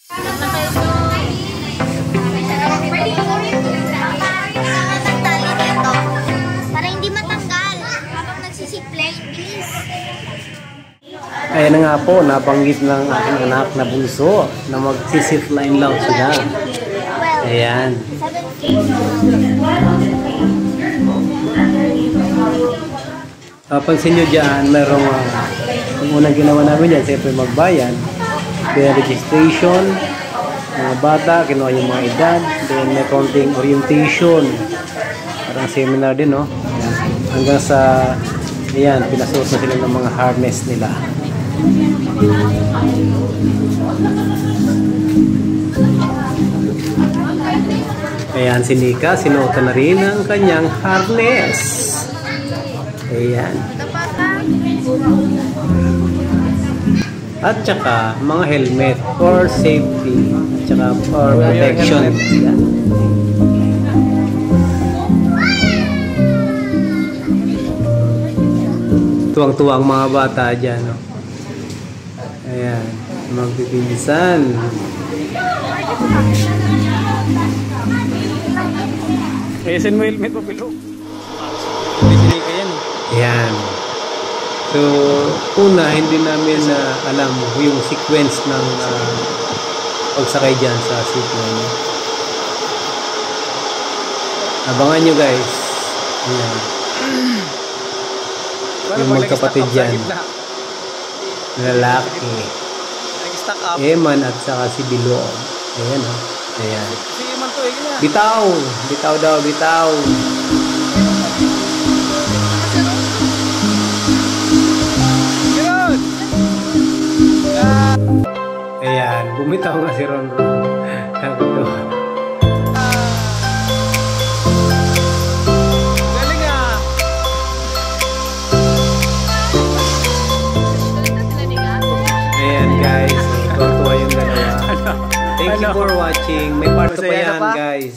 Para hindi matanggal habang nagsisiplay, please. Ayan na nga po, nabanggit ng aking anak na bunso na magsisipline lang sila. Ayan. Pansin nyo dyan, mayroong yung unang ginawa namin dyan, siyempre magbayan. Then registration, mga bata, kinuha yung mga edad. Then may konting orientation. Parang seminar din, no? Hanggang sa, ayan, pinasuot na sila ng mga harness nila. Ayan, si Nika, sinuot na rin ang kanyang harness. Ayan. At saka, mga helmet for safety. At saka for protection. Ayan. Tuwang-tuwang mga bata dyan, no? Ayan, magpipinsan. Send mo helmet mo, Pilo. Ayan. So, una, hindi namin alam yung sequence ng pagsakay dyan sa zipline. Abangan nyo guys. Ayan. Yung magkapatid dyan. Lalaki. Eman at saka si Bilog. Ayan o. Ayan. Bitaw. Bitaw daw. Bitaw. Ayan. Bumitaw nga si Ron Ron. Guys, tuwa yung dalawa. Thank you for watching. May part 2 pa yan, guys.